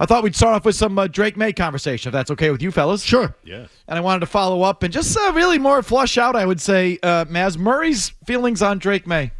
I thought we'd start off with some Drake Maye conversation, if that's okay with you fellas. Sure. Yes. And I wanted to follow up and just really more flush out, I would say, Mazz, Murray's feelings on Drake Maye,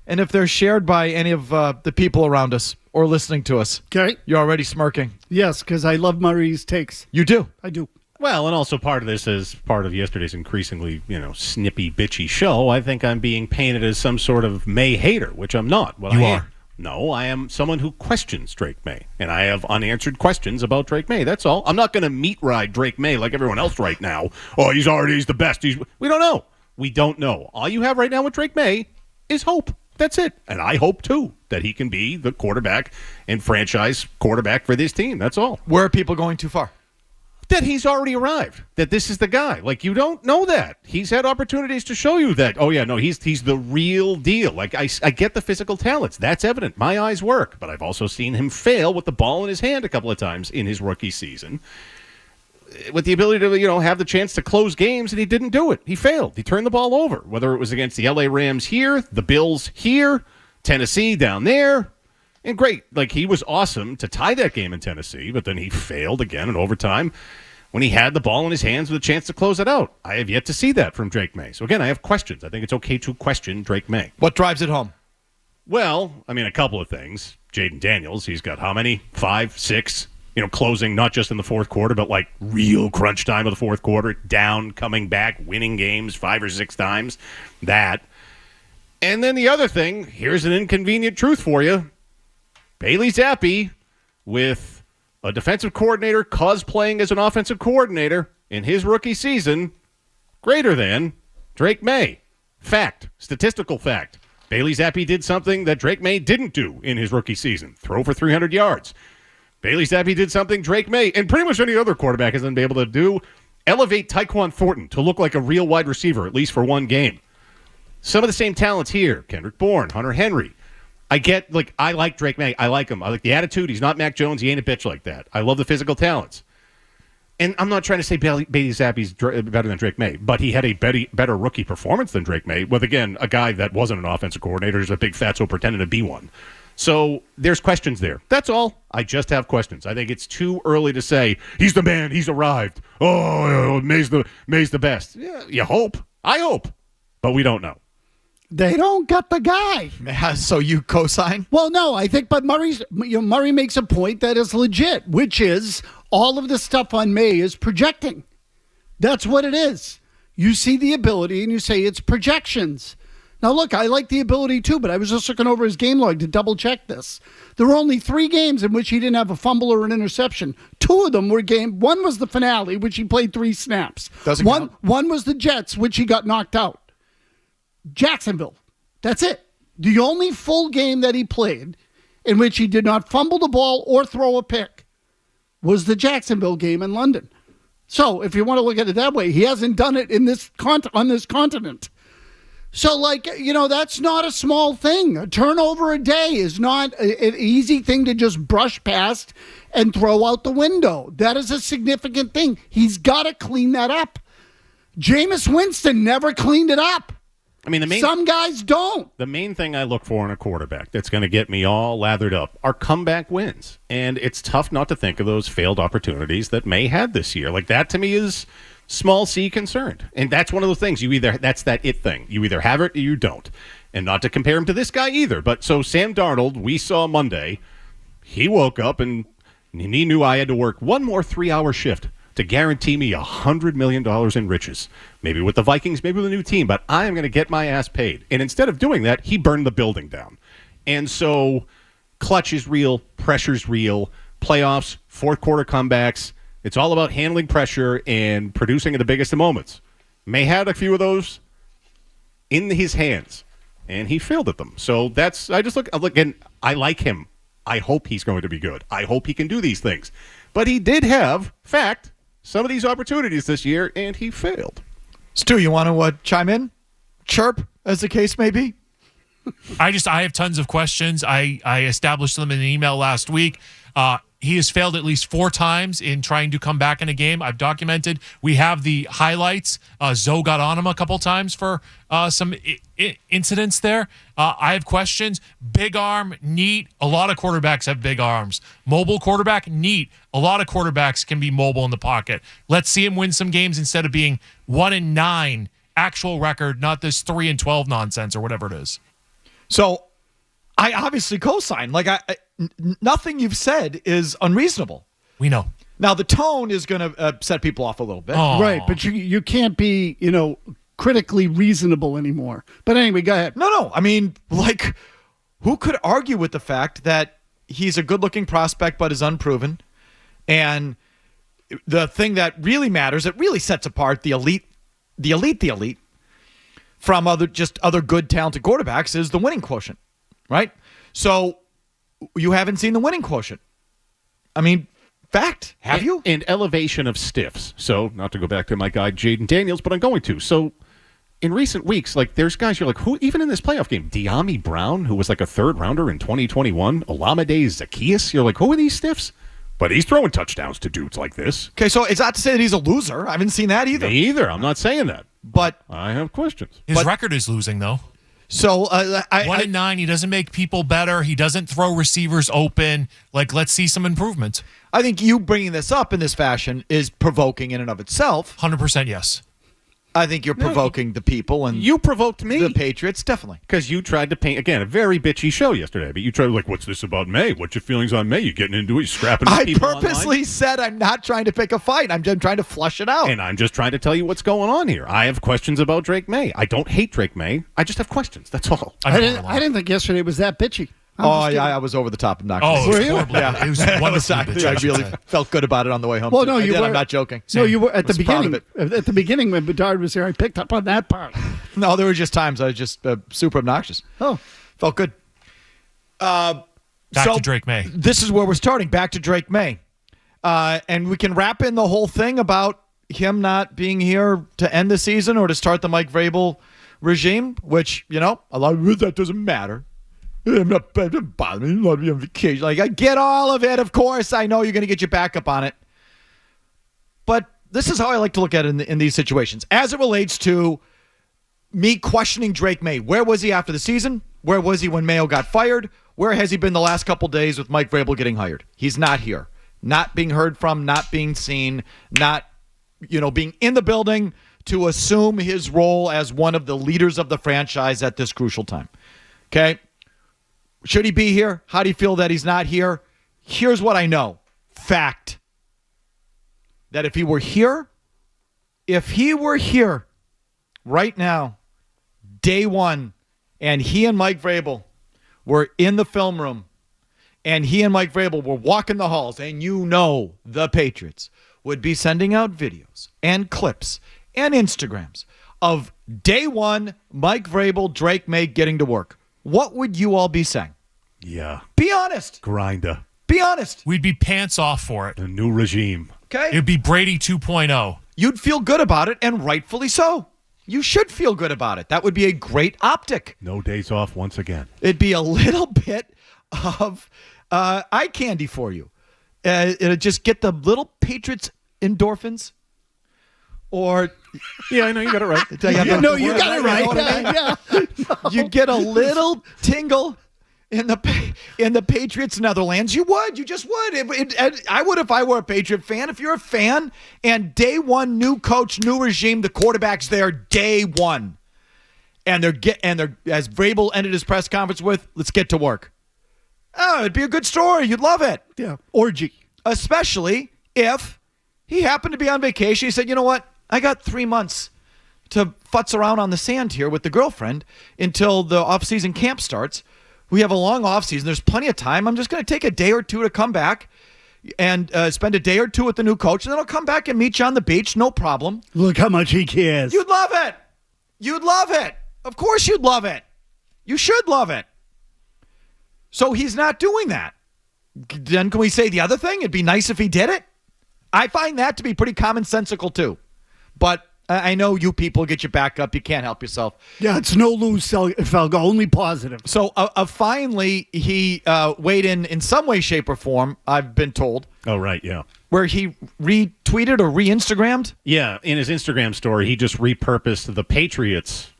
and if they're shared by any of the people around us or listening to us. Okay. You're already smirking. Yes, because I love Murray's takes. You do? I do. Well, and also part of this is part of yesterday's increasingly, snippy, bitchy show. I think I'm being painted as some sort of Maye hater, which I'm not. Well, You I am. are. No, I am someone who questions Drake Maye, and I have unanswered questions about Drake Maye. That's all. I'm not going to meat ride Drake Maye like everyone else right now. Oh, he's the best. We don't know. We don't know. All you have right now with Drake Maye is hope. That's it. And I hope, too, that he can be the quarterback and franchise quarterback for this team. That's all. Where are people going too far? That he's already arrived, that this is the guy. Like, you don't know that. He's had opportunities to show you that, oh, yeah, no, he's the real deal. Like, I get the physical talents. That's evident. My eyes work. But I've also seen him fail with the ball in his hand a couple of times in his rookie season with the ability to, have the chance to close games, and he didn't do it. He failed. He turned the ball over, whether it was against the L.A. Rams here, the Bills here, Tennessee down there. And great, like he was awesome to tie that game in Tennessee, but then he failed again in overtime when he had the ball in his hands with a chance to close it out. I have yet to see that from Drake Maye. So again, I have questions. I think it's okay to question Drake Maye. What drives it home? Well, I mean, a couple of things. Jaden Daniels, he's got how many? 5, 6, closing not just in the fourth quarter, but like real crunch time of the fourth quarter, down, coming back, winning games 5 or 6 times. That. And then the other thing, here's an inconvenient truth for you. Bailey Zappi with a defensive coordinator cosplaying as an offensive coordinator in his rookie season greater than Drake Maye. Fact. Statistical fact. Bailey Zappi did something that Drake Maye didn't do in his rookie season. Throw for 300 yards. Bailey Zappi did something Drake Maye and pretty much any other quarterback hasn't been able to do. Elevate Tyquan Thornton to look like a real wide receiver, at least for one game. Some of the same talents here. Kendrick Bourne, Hunter Henry. I like Drake Maye. I like him. I like the attitude. He's not Mac Jones. He ain't a bitch like that. I love the physical talents. And I'm not trying to say Bailey Zappi's better than Drake Maye, but he had a better rookie performance than Drake Maye with, again, a guy that wasn't an offensive coordinator, just a big fatso pretending to be one. So there's questions there. That's all. I just have questions. I think it's too early to say, he's the man, he's arrived. Oh, Maye's the best. Yeah, you hope. I hope. But we don't know. They don't got the guy. So you co-sign? Well, no, I think, but Murray makes a point that is legit, which is all of the stuff on Maye is projecting. That's what it is. You see the ability and you say it's projections. Now, look, I like the ability too, but I was just looking over his game log to double check this. There were only 3 games in which he didn't have a fumble or an interception. 2 of them were one was the finale, which he played 3 snaps. Doesn't count. One was the Jets, which he got knocked out. Jacksonville. That's it. The only full game that he played in which he did not fumble the ball or throw a pick was the Jacksonville game in London. So if you want to look at it that way, he hasn't done it on this continent. So, that's not a small thing. A turnover a day is not an easy thing to just brush past and throw out the window. That is a significant thing. He's got to clean that up. Jameis Winston never cleaned it up. I mean, some guys don't. The main thing I look for in a quarterback that's going to get me all lathered up are comeback wins. And it's tough not to think of those failed opportunities that Maye had this year. Like, that to me is small c concerned. And that's one of those things. That's that it thing. You either have it or you don't. And not to compare him to this guy either. But so Sam Darnold, we saw Monday, he woke up and he knew I had to work one more 3-hour shift to guarantee me $100 million in riches. Maybe with the Vikings, maybe with a new team, but I am going to get my ass paid. And instead of doing that, he burned the building down. And so clutch is real, pressure's real, playoffs, fourth quarter comebacks. It's all about handling pressure and producing at the biggest of moments. Maye had a few of those in his hands, and he failed at them. So I look, and I like him. I hope he's going to be good. I hope he can do these things. But he did have, some of these opportunities this year, and he failed. Stu, you want to chime in? Chirp, as the case may be? I have tons of questions. I established them in an email last week. He has failed at least 4 times in trying to come back in a game. I've documented. We have the highlights. Zoe got on him a couple times for some incidents there. I have questions. Big arm, neat. A lot of quarterbacks have big arms. Mobile quarterback, neat. A lot of quarterbacks can be mobile in the pocket. Let's see him win some games instead of being 1-9 actual record, not this 3-12 nonsense or whatever it is. So I obviously co-sign. Like, nothing you've said is unreasonable. We know. Now, the tone is going to set people off a little bit. Oh. Right, but you can't be, critically reasonable anymore. But anyway, go ahead. No. I mean, like, who could argue with the fact that he's a good-looking prospect but is unproven? And the thing that really matters, it really sets apart the elite from other good, talented quarterbacks is the winning quotient, right? So you haven't seen the winning quotient. I mean, fact, have you? And elevation of stiffs. So, not to go back to my guy, Jaden Daniels, but I'm going to. So, in recent weeks, like, there's guys you're like, who, even in this playoff game, De'Ami Brown, who was like a third rounder in 2021, Olamide Zaccheaus, you're like, who are these stiffs? But he's throwing touchdowns to dudes like this. Okay, so it's not to say that he's a loser. I haven't seen that either. Me either. I'm not saying that. But I have questions. His record is losing, though. So 1-9. He doesn't make people better. He doesn't throw receivers open. Like, let's see some improvement. I think you bringing this up in this fashion is provoking in and of itself. 100% yes. I think you're provoking the people and You provoked me. the Patriots, definitely. Because you tried to paint, again, a very bitchy show yesterday. But you tried to, like, what's this about May? What's your feelings on May? You getting into it? You scrapping with I people purposely online? said I'm not trying to pick a fight. I'm just trying to flush it out. And I'm just trying to tell you what's going on here. I have questions about Drake Maye. I don't hate Drake Maye. I just have questions. That's all. I didn't think yesterday was that bitchy. I was over the top. I'm not Oh, gonna it was say. horribly. Yeah. It was wonderfully bitchy, I I should really say. felt good about it on the way home. Well, too. no, I you did. were. I'm not joking. No, you were at the was proud of beginning. At the beginning, when Bedard was here, I picked up on that part. No, there were just times I was just super obnoxious. Oh, Felt good. Back to Drake Maye. This is where we're starting. Back to Drake Maye. And we can wrap in the whole thing about him not being here to end the season or to start the Mike Vrabel regime, which, a lot of that doesn't matter. I'm not bothering me. A lot of you on vacation. Like, I get all of it. Of course, I know you're going to get your backup on it. But this is how I like to look at it in these situations. As it relates to me questioning Drake Maye. Where was he after the season? Where was he when Mayo got fired? Where has he been the last couple days with Mike Vrabel getting hired? He's not here. Not being heard from, not being seen, not, being in the building to assume his role as one of the leaders of the franchise at this crucial time. Okay? Should he be here? How do you feel that he's not here? Here's what I know. Fact. That if he were here right now, day one, and he and Mike Vrabel were in the film room, and he and Mike Vrabel were walking the halls, and the Patriots would be sending out videos and clips and Instagrams of day one, Mike Vrabel, Drake Maye getting to work. What would you all be saying? Yeah. Be honest. Grinder. Be honest. We'd be pants off for it. The new regime. Okay? It'd be Brady 2.0. You'd feel good about it, and rightfully so. You should feel good about it. That would be a great optic. No days off once again. It'd be a little bit of eye candy for you. It'd just get the little Patriots endorphins. Or, Yeah, I know you got it right. you got it right. Yeah. You'd get a little tingle in the Patriots Netherlands. You would. You just would. I would if I were a Patriot fan. If you're a fan and day one, new coach, new regime, the quarterback's there day one. And they're as Vrabel ended his press conference with, let's get to work. Oh, it'd be a good story. You'd love it. Yeah. Orgy. Especially if he happened to be on vacation. He said, you know what? I got 3 months to futz around on the sand here with the girlfriend until the off-season camp starts. We have a long off-season. There's plenty of time. I'm just going to take a day or two to come back and spend a day or two with the new coach, and then I'll come back and meet you on the beach. No problem. Look how much he cares. You'd love it. You'd love it. Of course you'd love it. You should love it. So he's not doing that. Then can we say the other thing? It'd be nice if he did it. I find that to be pretty commonsensical too. But I know you people get your back up. You can't help yourself. Yeah, it's no lose, Felga, only positive. So finally, he weighed in some way, shape, or form, I've been told. Oh, right, yeah. Where he retweeted or re-Instagrammed? Yeah, in his Instagram story, he just repurposed the Patriots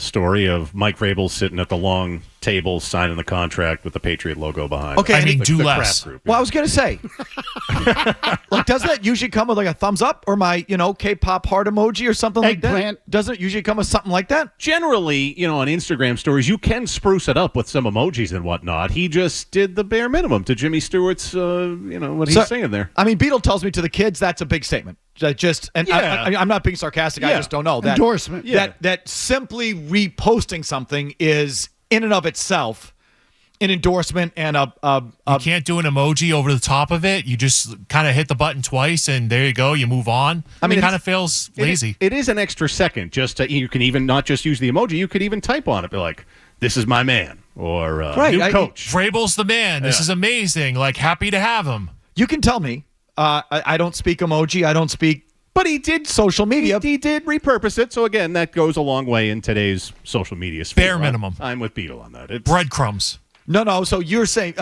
story of Mike Vrabel sitting at the long table signing the contract with the Patriot logo behind. Okay, I mean, do the less. craft group, Well, I was going to say, like, doesn't that usually come with like a thumbs up or my, K-pop heart emoji or something like Eggplant. that? Doesn't it usually come with something like that? Generally, on Instagram stories, you can spruce it up with some emojis and whatnot. He just did the bare minimum to Jimmy Stewart's, what he's saying there. I mean, Beetle tells me to the kids that's a big statement. I'm not being sarcastic. I Yeah. just don't know that Endorsement. Yeah. that simply reposting something is in and of itself an endorsement and You can't do an emoji over the top of it. You just kind of hit the button twice, and there you go. You move on. I mean, it kind of feels lazy. It is an extra second. You can even not just use the emoji. You could even type on it, be like, "This is my man," or Right, "New coach." Vrabel's the man. This Yeah. is amazing. Like, happy to have him. You can tell me. I don't speak emoji. I don't speak. But he did social media. He did repurpose it. So again, that goes a long way in today's social media sphere. Bare minimum. I'm with Beetle on that. It's, Breadcrumbs. No. So you're saying,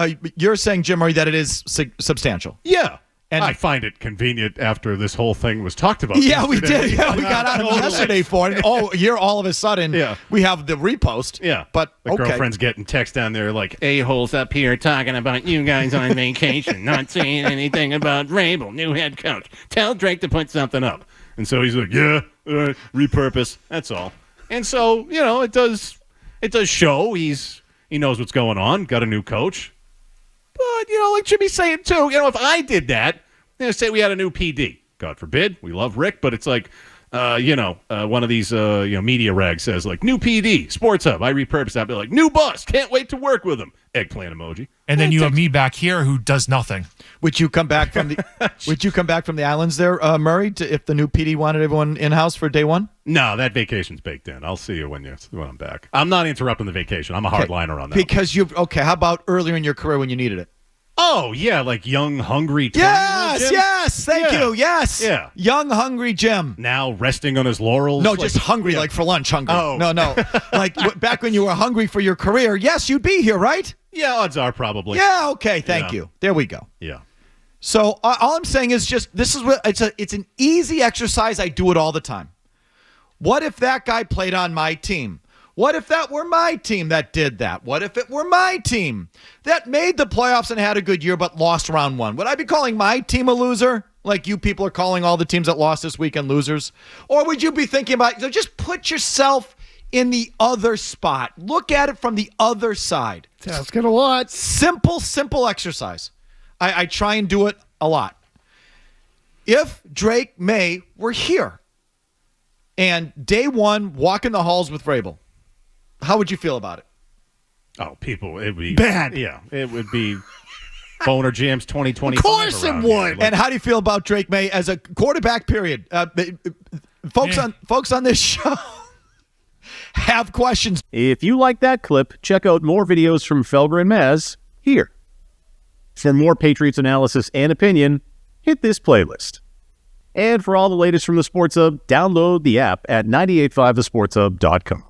Jim Murray, that it is substantial. Yeah. And- I find it convenient after this whole thing was talked about. Yeah, we yesterday. did. Yeah, we got out of Totally. yesterday for it. Oh, here all of a sudden, Yeah. we have the repost. Yeah. But the okay. girlfriend's getting text down there like, a-holes up here talking about you guys on vacation, not saying anything about Vrabel, new head coach. Tell Drake to put something up. And so he's like, yeah, repurpose. That's all. And so, it does show he knows what's going on, got a new coch. But, like Jimmy's saying too, if I did that, say we had a new PD. God forbid, we love Rick, but it's like, one of these, media rags says like, new PD, Sports Hub. I repurpose that. I'd be like, new boss, can't wait to work with him. Eggplant emoji. And then you have me back here who does nothing. Would you come back from the islands there, Murray, if the new PD wanted everyone in house for day one? No, that vacation's baked in. I'll see you when I'm back. I'm not interrupting the vacation. I'm a hardliner on that. Because how about earlier in your career when you needed it? Oh, yeah, like young, hungry 20-year-old Jim? Yes, thank Yeah. you, yes. Yeah. Young, hungry Jim. Now resting on his laurels. No, just hungry, like for lunch hungry. Oh. No. Like back when you were hungry for your career, yes, you'd be here, right? Yeah, odds are probably. Yeah, okay, thank Yeah. you. There we go. Yeah. So all I'm saying is just this is what it's an easy exercise. I do it all the time. What if that guy played on my team? What if that were my team that did that? What if it were my team that made the playoffs and had a good year but lost round one? Would I be calling my team a loser like you people are calling all the teams that lost this weekend losers? Or would you be thinking about, just put yourself in the other spot. Look at it from the other side. Asking a lot. Simple exercise. I try and do it a lot. If Drake Maye were here and day one walking the halls with Vrabel, how would you feel about it? Oh, people, it would be Bad. Yeah, it would be Boner Jams 2025. Of course it around would. here. Like, And how do you feel about Drake Maye as a quarterback, period? Folks Yeah. on this show have questions. If you like that clip, check out more videos from Felger and Mazz here. For more Patriots analysis and opinion, hit this playlist. And for all the latest from the Sports Hub, download the app at 985thesportshub.com.